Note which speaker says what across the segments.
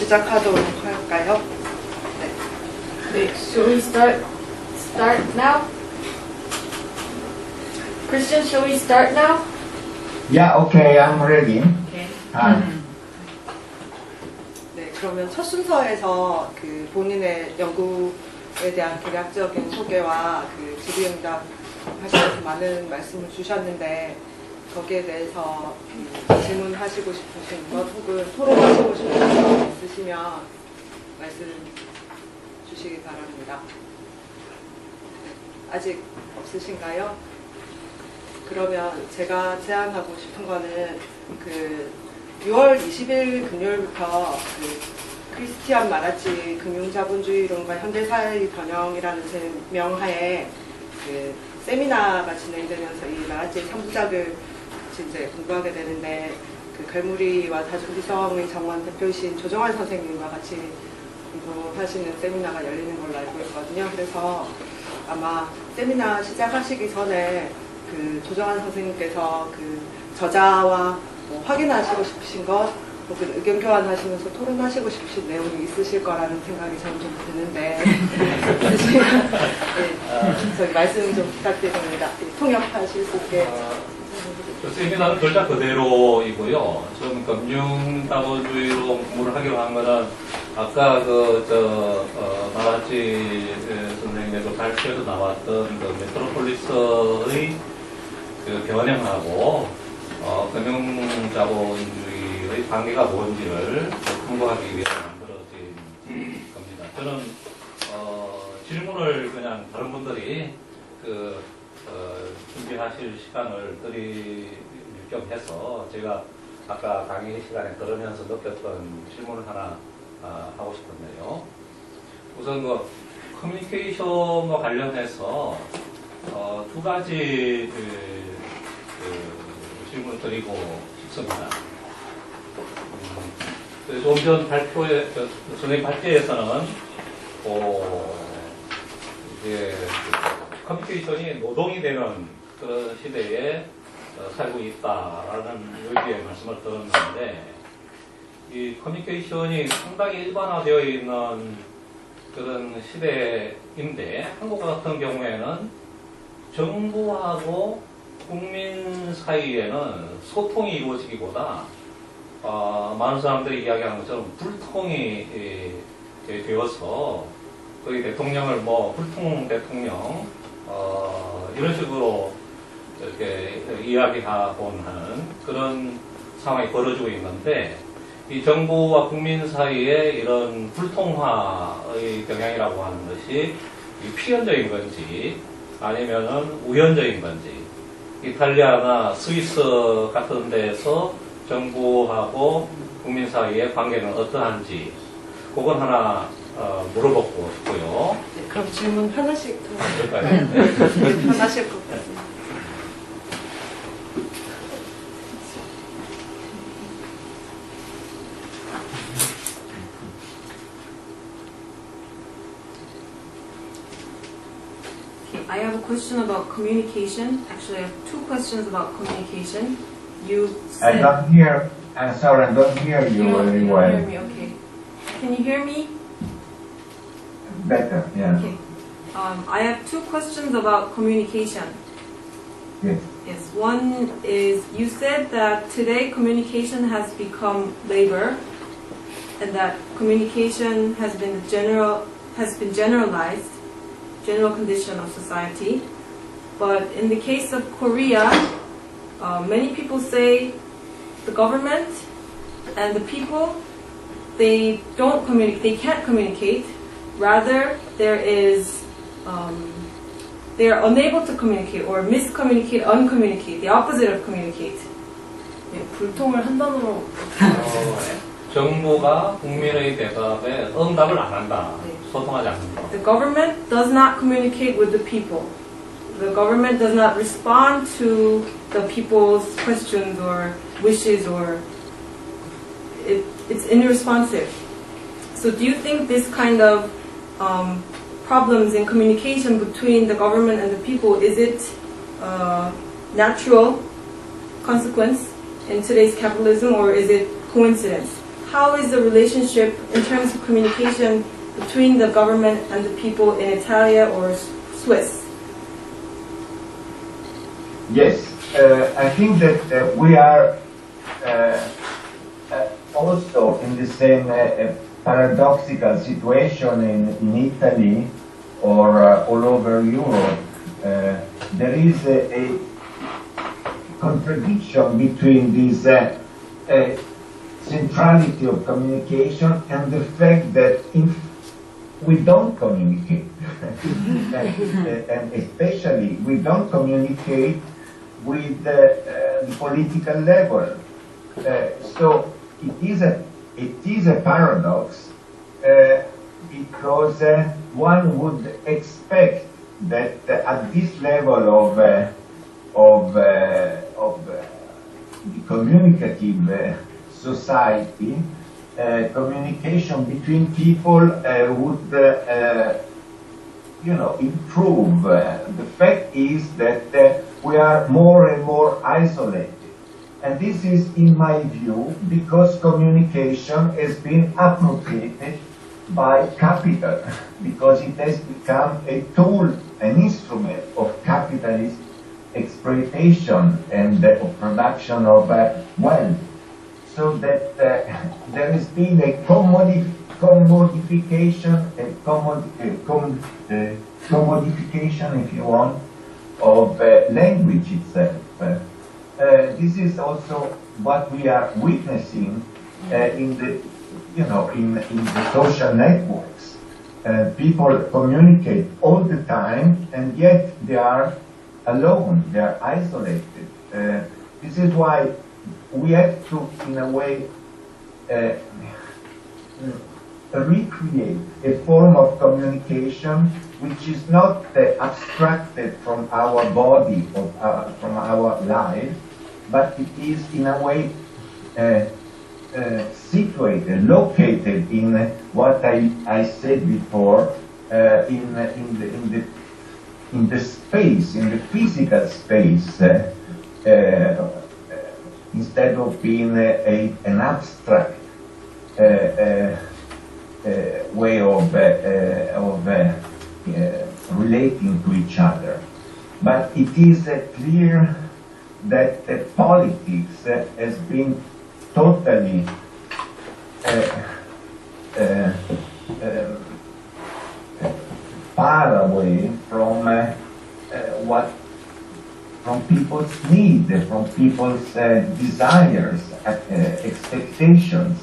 Speaker 1: 시작하도록 할까요?
Speaker 2: Wait, should we start now? Christian, should we start now?
Speaker 3: Yeah, okay, I'm ready.
Speaker 2: Okay.
Speaker 1: 네, 그러면 첫 순서에서 그 본인의 연구에 대한 개략적인 소개와 그 질의응답 하시면서 많은 말씀을 주셨는데 거기에 대해서 질문하시고 싶으신 것 혹은 토론하시고 싶으신 것 있으시면 말씀 주시기 바랍니다. 아직 없으신가요? 그러면 제가 제안하고 싶은 거는 그 6월 20일 금요일부터 그 크리스티안 마라치 금융자본주의론과 현대사회 변형이라는 제명하에 그 세미나가 진행되면서 이 마라치의 3부작을 이제 공부하게 되는데 그 갈무리와 다중기성의 정원 대표이신 조정환 선생님과 같이 공부하시는 세미나가 열리는 걸로 알고 있거든요. 그래서 아마 세미나 시작하시기 전에 그 조정환 선생님께서 그 저자와 뭐 확인하시고 싶으신 것 혹은 의견 교환하시면서 토론하시고 싶으신 내용이 있으실 거라는 생각이 저는 좀 드는데 있으시면 네, 저기 말씀 좀 부탁드립니다. 통역하실 수 있게.
Speaker 4: 그 세미나는 글자 그대로이고요. 좀 금융자본주의로 공부를 하기로 한 거는 아까 마라치 선생님의 그 발표에서 나왔던 그 메트로폴리스의 그 변형하고 금융자본주의의 관계가 뭔지를 탐구하기 위해서 만들어진 겁니다. 저는 질문을 그냥 다른 분들이 준비하실 시간을 드릴 겸 해서 제가 아까 강의 시간에 들으면서 느꼈던 질문을 하나 하고 싶은데요. 우선 그 커뮤니케이션과 관련해서 두 가지 질문을 드리고 싶습니다. 좀 전 발표에, 선생님 발표에서는 이제 커뮤니케이션이 노동이 되는 그런 시대에 살고 있다라는 의지의 말씀을 들었는데 이 커뮤니케이션이 상당히 일반화되어 있는 그런 시대인데 한국 같은 경우에는 정부하고 국민 사이에는 소통이 이루어지기보다 많은 사람들이 이야기하는 것처럼 불통이 되어서 거의 대통령을 불통 대통령 이런 식으로 이렇게 이야기하곤 하는 그런 상황이 벌어지고 있는데 이 정부와 국민 사이에 이런 불통화의 경향이라고 하는 것이 필연적인 건지 아니면은 우연적인 건지 이탈리아나 스위스 같은 데에서 정부하고 국민 사이의 관계는 어떠한지 그건 하나 물어보고 싶고요.
Speaker 1: 네, 그럼 질문 하나씩 더
Speaker 4: 그럴까요?
Speaker 1: 하나씩 것 같습니다.
Speaker 2: I have a question about communication. Actually, I have two questions about communication. You said...
Speaker 3: I don't hear, I'm sorry, I don't hear you very
Speaker 2: You
Speaker 3: well.
Speaker 2: don't hear me, okay. Can you hear me?
Speaker 3: Better, yeah.
Speaker 2: Okay. I have two questions about communication.
Speaker 3: Yes.
Speaker 2: Yes. One is, you said that today communication has become labor, and that communication has been generalized, general condition of society. But in the case of Korea, many people say the government and the people, they don't communicate, they can't communicate. Rather, they are unable to communicate or miscommunicate, uncommunicate, the opposite of communicate. 네, 불통을 한 단어로
Speaker 4: 정부가 국민의 대답에 응답을 안 한다.
Speaker 2: 네.
Speaker 4: 소통하지 않는다.
Speaker 2: The government does not communicate with the people. The government does not respond to the people's questions or wishes, or it's irresponsive. So do you think this kind of problems in communication between the government and the people, is it natural consequence in today's capitalism, or is it coincidence? how is the relationship in terms of communication between the government and the people in Italia or Swiss?
Speaker 3: Yes, I think that we are also in the same paradoxical situation in Italy or all over Europe. There is a contradiction between this centrality of communication and the fact that we don't communicate. And especially we don't communicate with the political level. So it is a paradox because one would expect that at this level of the communicative society, communication between people would improve. The fact is that we are more and more isolated. And this is, in my view, because communication has been appropriated by capital, because it has become a tool, an instrument of capitalist exploitation and of production of wealth. So that there has been a commodification, if you want, of language itself. This is also what we are witnessing in the social networks. People communicate all the time, and yet they are alone, they are isolated. This is why we have to, in a way, recreate a form of communication which is not abstracted from our body or from our life, but it is in a way situated, located in what I said before, in the space, in the physical space, instead of being an abstract way of relating to each other. But it is clear that politics has been totally far away from from people's need, from people's desires, expectations.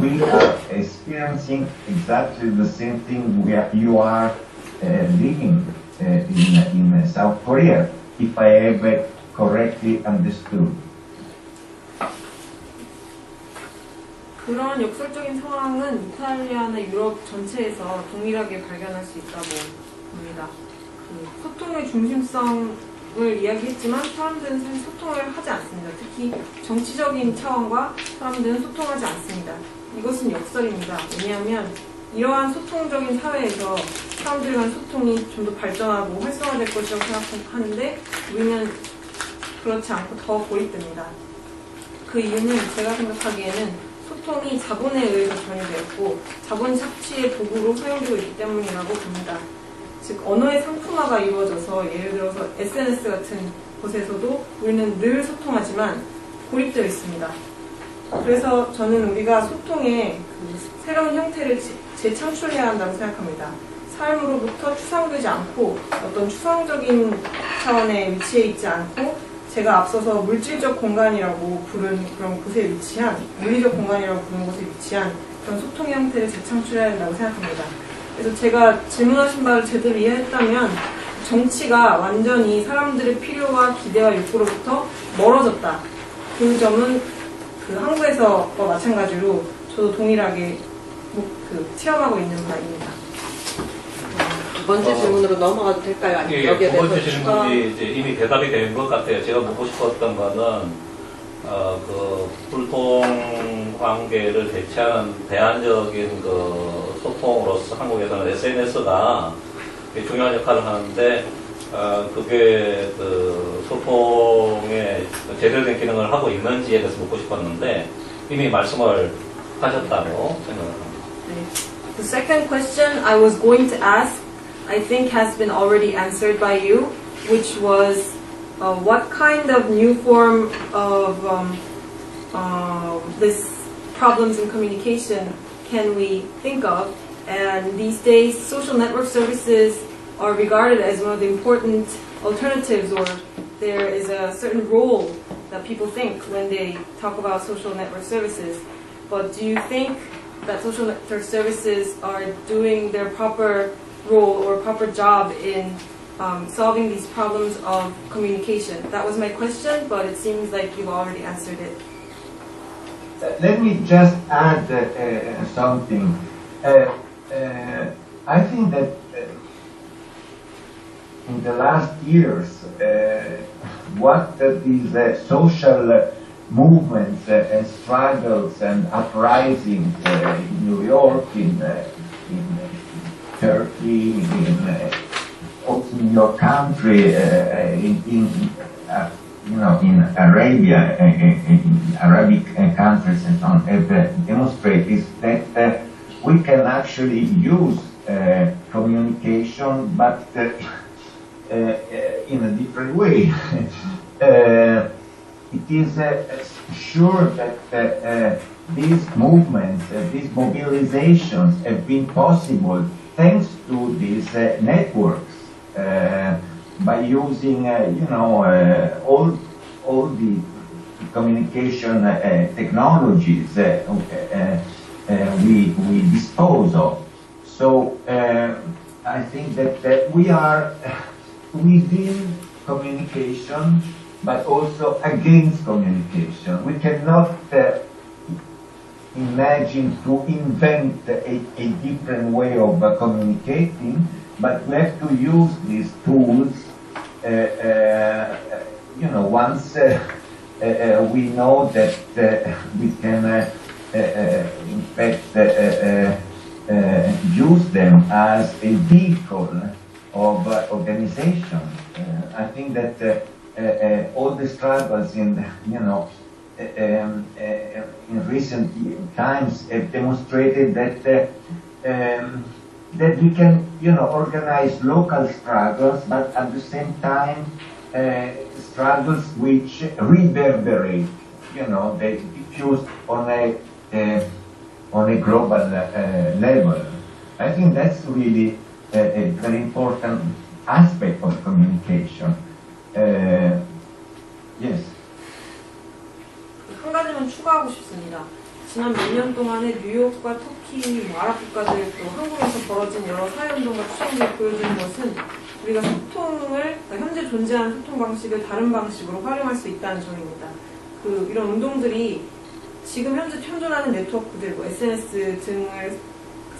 Speaker 3: We are experiencing exactly the same thing you are living in South Korea, if I have correctly understood.
Speaker 2: 그런 역설적인 상황은 이탈리아나 유럽 전체에서 동일하게 발견할 수 있다고 봅니다. 그 소통의 중심성을 이야기했지만 사람들은 사실 소통을 하지 않습니다. 특히 정치적인 차원과 사람들은 소통하지 않습니다. 이것은 역설입니다. 왜냐하면 이러한 소통적인 사회에서 사람들 간 소통이 좀 더 발전하고 활성화될 것이라고 생각하는데 우리는 그렇지 않고 더 고립됩니다. 그 이유는 제가 생각하기에는 소통이 자본에 의해서 전이되었고 자본 착취의 도구로 사용되고 있기 때문이라고 봅니다. 즉 언어의 상품화가 이루어져서 예를 들어서 SNS 같은 곳에서도 우리는 늘 소통하지만 고립되어 있습니다. 그래서 저는 우리가 소통의 그 새로운 형태를 재창출해야 한다고 생각합니다. 삶으로부터 추상되지 않고 어떤 추상적인 차원에 위치해 있지 않고 제가 앞서서 물질적 공간이라고 부른 그런 곳에 위치한, 물리적 공간이라고 부른 곳에 위치한 그런 소통의 형태를 재창출해야 한다고 생각합니다. 그래서 제가 질문하신 바를 제대로 이해했다면 정치가 완전히 사람들의 필요와 기대와 욕구로부터 멀어졌다. 그 점은 그 한국에서와 마찬가지로 저도 동일하게 체험하고 있는 바입니다.
Speaker 1: 두 번째 질문으로 넘어가도 될까요? 아니면
Speaker 4: 예,
Speaker 1: 여기에
Speaker 4: 두 번째
Speaker 1: 대해서 추가...
Speaker 4: 질문이 이제 이미 대답이 된 것 같아요. 제가 묻고 싶었던 거는 그 불통 관계를 대체하는 대안적인 그 소통으로서 한국에서는 SNS가 중요한 역할을 하는데 그게 그 소통에 제대로 된 기능을 하고 있는지에 대해서 묻고 싶었는데 이미 말씀을 하셨다고 생각합니다.
Speaker 2: The second question I was going to ask, I think has been already answered by you, which was what kind of new form of this problems in communication can we think of? And these days, social network services are regarded as one of the important alternatives, or there is a certain role that people think when they talk about social network services. But do you think that social network services are doing their proper role or proper job in solving these problems of communication? That was my question, but it seems like you've already answered it.
Speaker 3: Let me just add something. I think that in the last years, what these social movements and struggles and uprisings in New York, in Turkey, also in your country, in Arabia, in Arabic countries and so on, have demonstrated is that we can actually use communication, but in a different way. It is sure that these movements, these mobilizations have been possible thanks to these networks. By using, all the communication technologies we dispose of. So I think that we are within communication, but also against communication. We cannot imagine to invent a different way of communicating, but we have to use these tools, once we know that we can, in fact, use them as a vehicle of organization. I think that all the struggles in recent times have demonstrated that that we can, organize local struggles, but at the same time, struggles which reverberate, they diffuse on a global level. I think that's really a very important aspect of communication. Yes.
Speaker 2: 한 가지만 추가하고 싶습니다. 지난 몇 년 동안에 뉴욕과 터키, 아랍 국가들 또 한국에서 벌어진 여러 사회운동과 추정들이 보여주는 것은 우리가 소통을, 현재 존재하는 소통 방식을 다른 방식으로 활용할 수 있다는 점입니다. 이런 운동들이 지금 현재 현존하는 네트워크들, SNS 등을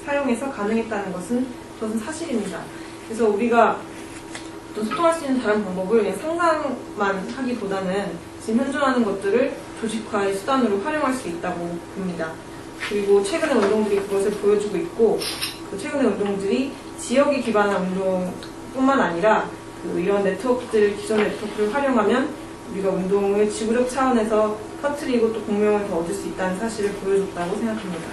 Speaker 2: 사용해서 가능했다는 것은 사실입니다. 그래서 우리가 소통할 수 있는 다른 방법을 그냥 상상만 하기보다는 지금 현존하는 것들을 조직화의 수단으로 활용할 수 있다고 봅니다. 그리고 최근의 운동들이 그것을 보여주고 있고, 최근의 운동들이 지역에 기반한 운동뿐만 아니라 이런 네트워크들, 기존 네트워크를 활용하면 우리가 운동을 지구적 차원에서 터뜨리고 또 공명을 더 얻을 수 있다는 사실을 보여줬다고 생각합니다.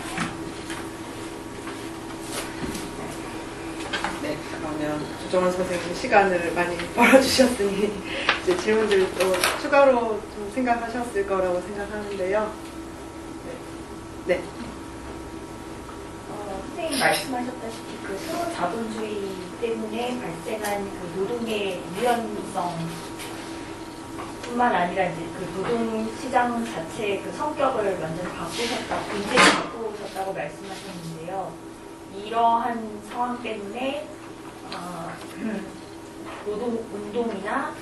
Speaker 1: 네, 그러면 조정원 선생님 시간을 많이 벌어주셨으니 이제 질문들 또 추가로 좀 생각하셨을 거라고 생각하는데요. 네.
Speaker 5: 선생님 말씀하셨다시피 새로운 자본주의 때문에 발생한 노동의 유연성 뿐만 아니라 이제 노동 시장 자체의 성격을 완전히 굉장히 바꾸셨다고 말씀하셨는데요. 이러한 상황 때문에 노동운동이나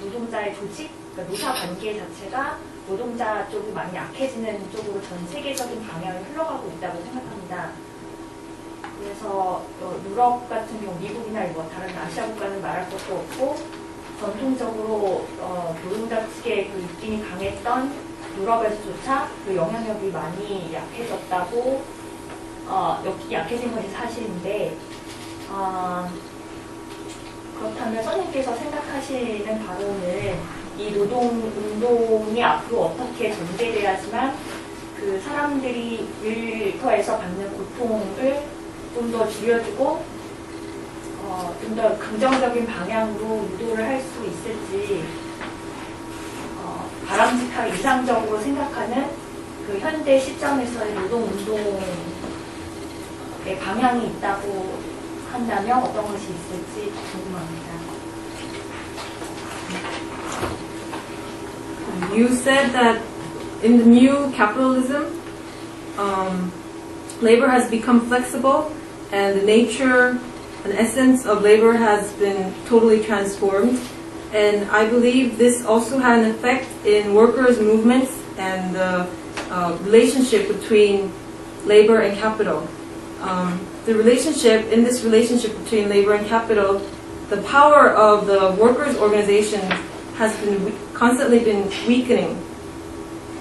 Speaker 5: 노동자의 조직, 그러니까 노사 관계 자체가 노동자 쪽이 많이 약해지는 쪽으로 전 세계적인 방향을 흘러가고 있다고 생각합니다. 그래서 유럽 같은 경우, 미국이나 다른 아시아 국가는 말할 것도 없고, 전통적으로 노동자 측의 입김이 강했던 유럽에서조차 영향력이 많이 약해졌다고, 약해진 것이 사실인데, 그렇다면 선생님께서 생각하시는 바로는 이 노동운동이 앞으로 어떻게 전개돼야지만 그 사람들이 일터에서 받는 고통을 좀 더 줄여주고 좀 더 긍정적인 방향으로 유도를 할 수 있을지 바람직하게 이상적으로 생각하는 그 현대 시점에서의 노동운동의 방향이 있다고 한다면 어떤 것이 있을지 궁금합니다.
Speaker 2: You said that in the new capitalism, labor has become flexible and the nature and essence of labor has been totally transformed. And I believe this also had an effect in workers' movements and the relationship between labor and capital. In this relationship between labor and capital, the power of the workers' organization has been constantly been weakening.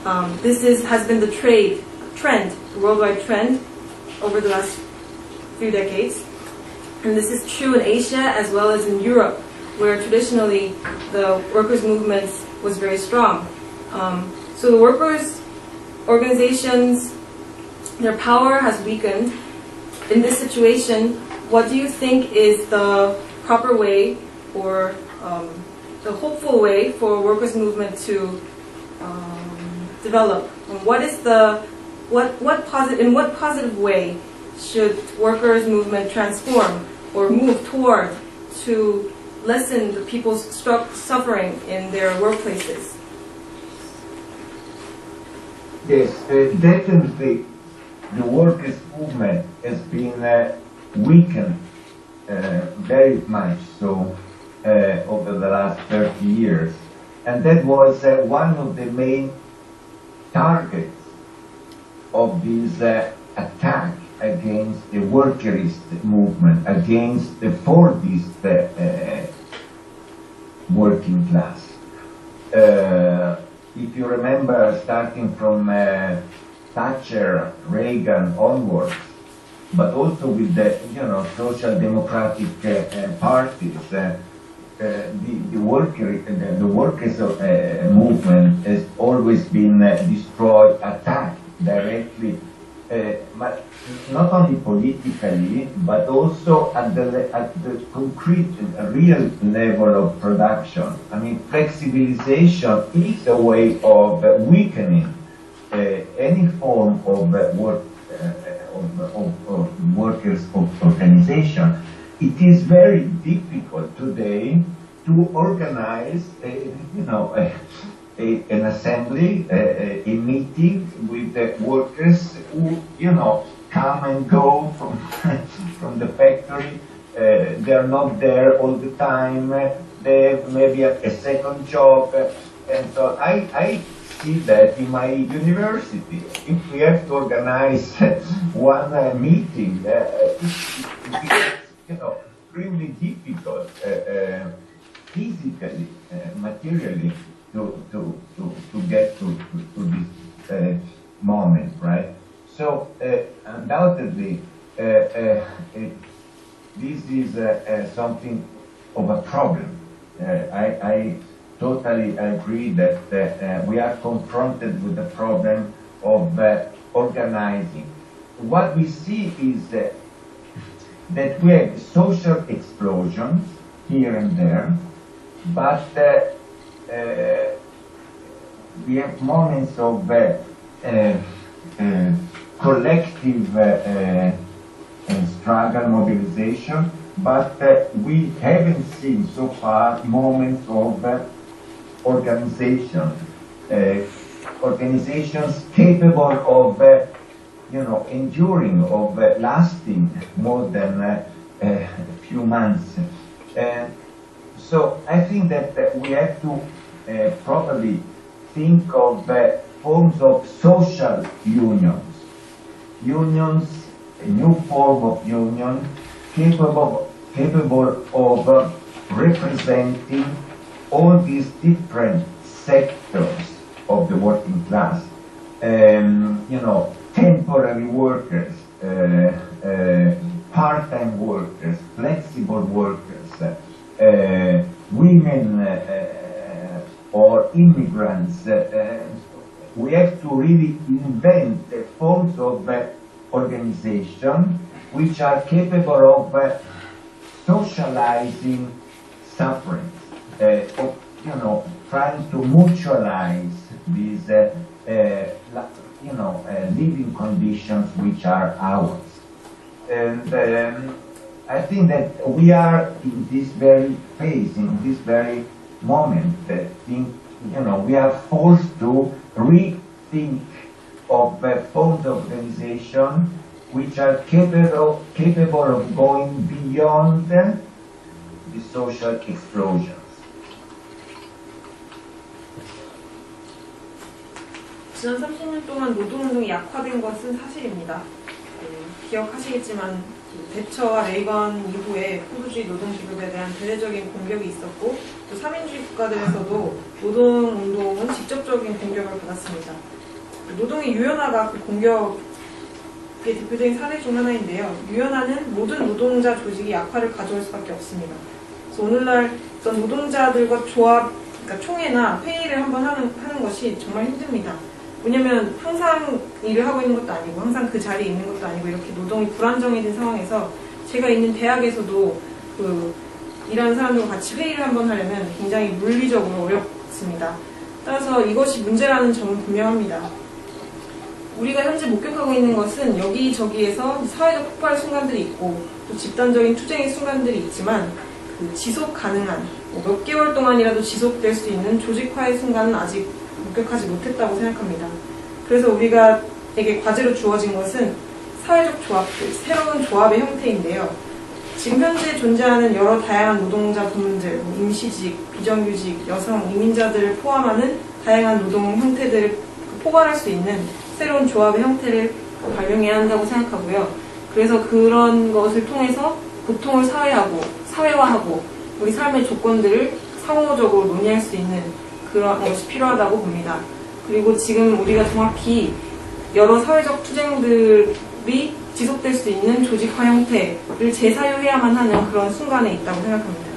Speaker 2: Has been the trend, the worldwide trend over the last few decades. And this is true in Asia as well as in Europe, where traditionally the workers' movement was very strong. So the workers' organizations, their power has weakened. In this situation, what do you think is the proper way or the hopeful way for workers' movement to develop? And in what positive way should workers' movement transform or move toward to lessen the people's suffering in their workplaces?
Speaker 3: Yes, definitely the workers' movement has been weakened very much so over the last 30 years. And that was one of the main targets of this attack against the workerist movement, against the Fordist working class. If you remember, starting from Thatcher, Reagan onwards, but also with the social democratic parties, the workers movement has always been destroyed, attacked directly, but not only politically, but also at the concrete, real level of production. I mean, flexibilization is a way of weakening any form of workers' organization. It is very difficult today to organize, an assembly, a meeting with the workers who, come and go from the factory. They are not there all the time. They have maybe a second job, and so I see that in my university. If we have to organize one meeting, it's extremely difficult physically, materially to get to this moment, right? So undoubtedly, this is something of a problem. I totally agree that we are confronted with the problem of organizing. What we see is that we have social explosions here and there, but we have moments of collective struggle, mobilization, but we haven't seen so far moments of organizations capable of enduring, of lasting more than a few months. So I think that we have to probably think of forms of social unions, a new form of union capable of representing all these different sectors of the working class. Temporary workers, part-time workers, flexible workers, women or immigrants. We have to really invent forms of organization which are capable of socializing suffering, of, trying to mutualize these, living conditions which are ours. And I think that we are in this very phase, in this very moment, we are forced to rethink of forms of organization which are capable of going beyond the social explosions.
Speaker 2: 지난 30년 동안 노동운동이 약화된 것은 사실입니다. 기억하시겠지만 대처와 레이건 이후에 포도주의 노동기급에 대한 대대적인 공격이 있었고 또 3인주의 국가들에서도 노동운동은 직접적인 공격을 받았습니다. 노동의 유연화가 그 공격의 대표적인 사례 중 하나인데요. 유연화는 모든 노동자 조직이 약화를 가져올 수밖에 없습니다. 그래서 오늘날 어떤 노동자들과 조합, 그러니까 총회나 회의를 한번 하는 것이 정말 힘듭니다. 왜냐면 항상 일을 하고 있는 것도 아니고 항상 그 자리에 있는 것도 아니고 이렇게 노동이 불안정해진 상황에서 제가 있는 대학에서도 일하는 사람들과 같이 회의를 한번 하려면 굉장히 물리적으로 어렵습니다. 따라서 이것이 문제라는 점은 분명합니다. 우리가 현재 목격하고 있는 것은 여기저기에서 사회적 폭발 순간들이 있고 또 집단적인 투쟁의 순간들이 있지만 지속 가능한 몇 개월 동안이라도 지속될 수 있는 조직화의 순간은 아직 목격하지 못했다고 생각합니다. 그래서 우리가에게 과제로 주어진 것은 사회적 조합들, 새로운 조합의 형태인데요. 지금 현재 존재하는 여러 다양한 노동자 부문들, 임시직, 비정규직, 여성, 이민자들을 포함하는 다양한 노동 형태들을 포괄할 수 있는 새로운 조합의 형태를 발명해야 한다고 생각하고요. 그래서 그런 것을 통해서 고통을 사회화하고 우리 삶의 조건들을 상호적으로 논의할 수 있는 그런 것이 필요하다고 봅니다. 그리고 지금 우리가 정확히 여러 사회적 투쟁들이 지속될 수 있는 조직화 형태를 재사유해야만 하는 그런 순간에 있다고 생각합니다.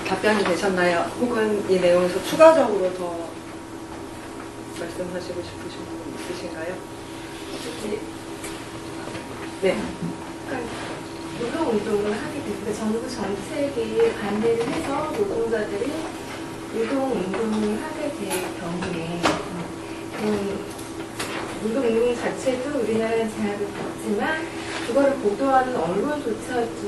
Speaker 1: 답변이 되셨나요? 혹은 이 내용에서 추가적으로 더 말씀하시고 싶으신 부분 있으신가요? 네.
Speaker 6: 노동운동을 하게 되고 정부 정책에 반대를 해서 노동자들이 노동운동을 하게 될 경우에 노동운동 자체도 우리나라는 제약을 받지만 그거를 보도하는 언론조차도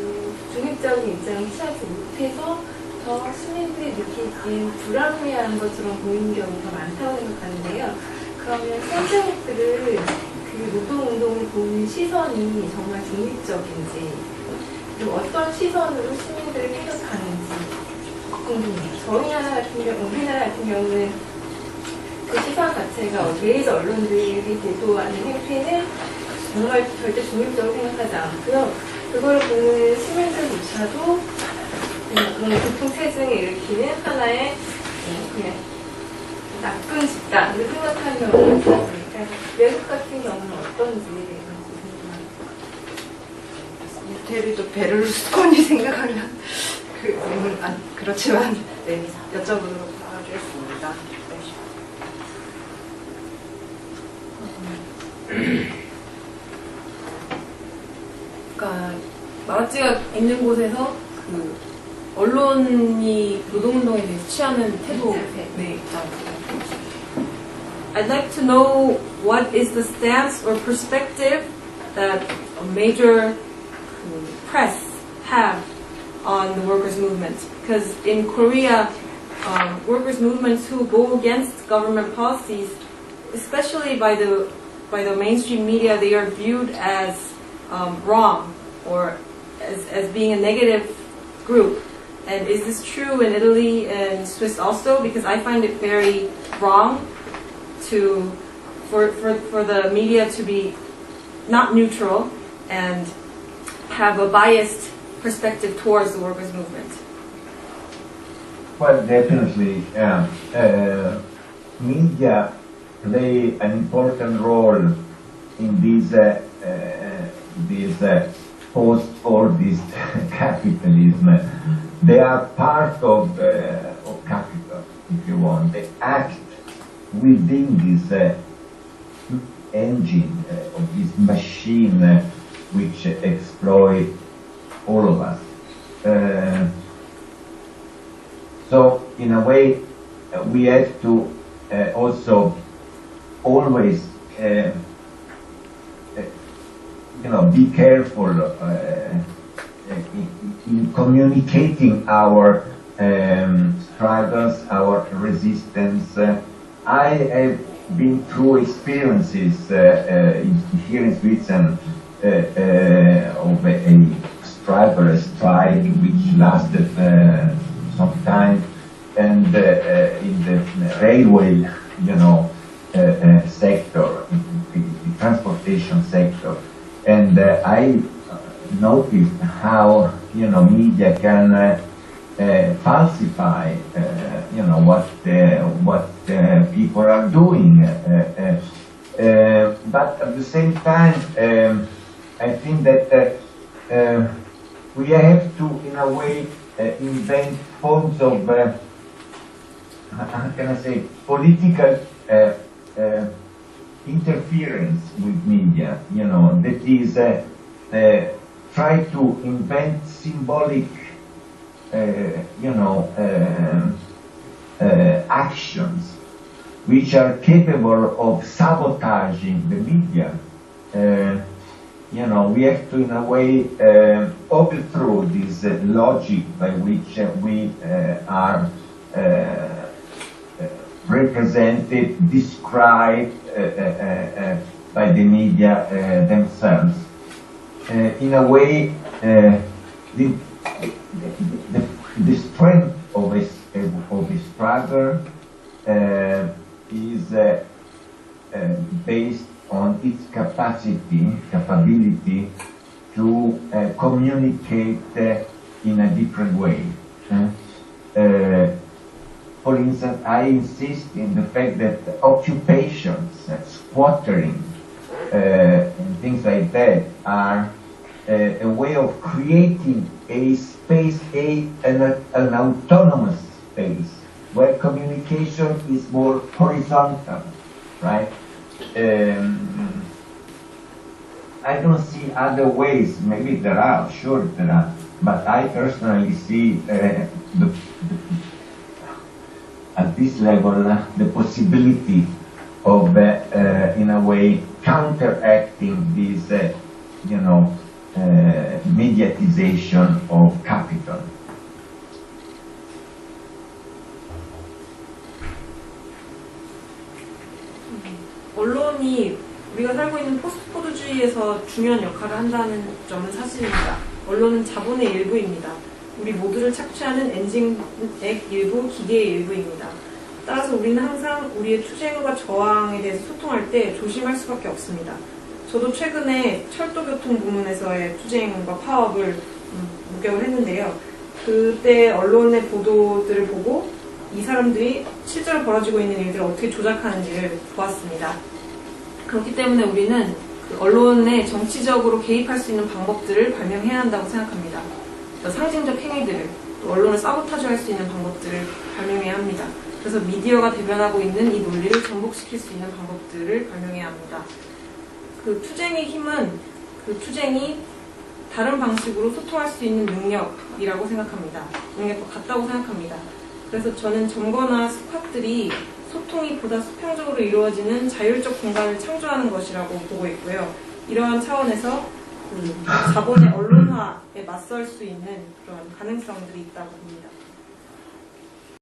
Speaker 6: 중립적인 입장을 취하지 못해서 더 시민들이 느끼기엔 불합리한 것처럼 보이는 경우가 많다고 생각하는데요. 그러면 선생님들은 그 노동운동을 보는 시선이 정말 중립적인지 그리고 어떤 시선으로 시민들을 해석하는지 궁금해요. 우리나라 같은 경우는 그 시선 자체가 메이저 언론들이 보도하는 행태는 정말 절대 중립적으로 생각하지 않고요. 그걸 보는 시민들조차도 그런 교통체증을 일으키는 하나의 그냥 나쁜 집단으로 생각하는 경우가 있으니까 외국 같은 경우는 어떤지
Speaker 1: 테리도 베를루스코니 생각하면 그렇지만 네, 여쭤보도록 하겠습니다.
Speaker 2: 그러니까 마라찌가 있는 곳에서 언론이 노동운동에 대해서 취하는 태도 I'd like to know what is the stance or perspective that a major press have on the workers' movement. Because in Korea, workers' movements who go against government policies, especially by the mainstream media, they are viewed as wrong or as being a negative group. And is this true in Italy and Swiss also? Because I find it very wrong for the media to be not neutral and have a biased perspective towards the workers' movement.
Speaker 3: Well, definitely, media play an important role in this post-Fordist capitalism they are part of capital, if you want. They act within this engine, of this machine which exploit all of us. So, in a way, we have to also always, be careful in communicating our struggles, our resistance. I have been through experiences here in Switzerland of a struggle, a strike which lasted some time, and in the railway, sector, the transportation sector, and I noticed how media can falsify what people are doing, but at the same time I think that we have to, in a way, invent forms of how can I say, political interference with media, that is try to invent symbolic actions which are capable of sabotaging the media. We have to, in a way, overthrow this logic by which we are represented, described by the media themselves. In a way, the strength of a struggle is based on its capability to communicate in a different way. For instance, I insist in the fact that occupations, squattering, and things like that are a way of creating a space, an autonomous space, where communication is more horizontal, right? I don't see other ways. Maybe there are, sure there are, but I personally see at this level the possibility of, in a way, counteracting this, mediatization of capital.
Speaker 2: 언론이 우리가 살고 있는 포스트코드주의에서 중요한 역할을 한다는 점은 사실입니다. 언론은 자본의 일부입니다. 우리 모두를 착취하는 엔진의 일부, 기계의 일부입니다. 따라서 우리는 항상 우리의 투쟁과 저항에 대해서 소통할 때 조심할 수밖에 없습니다. 저도 최근에 철도교통 부문에서의 투쟁과 파업을 목격을 했는데요. 그때 언론의 보도들을 보고 이 사람들이 실제로 벌어지고 있는 일들을 어떻게 조작하는지를 보았습니다. 그렇기 때문에 우리는 그 언론에 정치적으로 개입할 수 있는 방법들을 발명해야 한다고 생각합니다. 상징적 행위들을, 또 언론을 사보타주할 수 있는 방법들을 발명해야 합니다. 그래서 미디어가 대변하고 있는 이 논리를 전복시킬 수 있는 방법들을 발명해야 합니다. 그 투쟁의 힘은 그 투쟁이 다른 방식으로 소통할 수 있는 능력이라고 생각합니다. 능력과 같다고 생각합니다. 그래서 저는 점거나 스쿼트들이 소통이 보다 수평적으로 이루어지는 자율적 공간을 창조하는 것이라고 보고 있고요. 이러한 차원에서 그 자본의 언론화에 맞설 수 있는 그런 가능성들이 있다고 봅니다.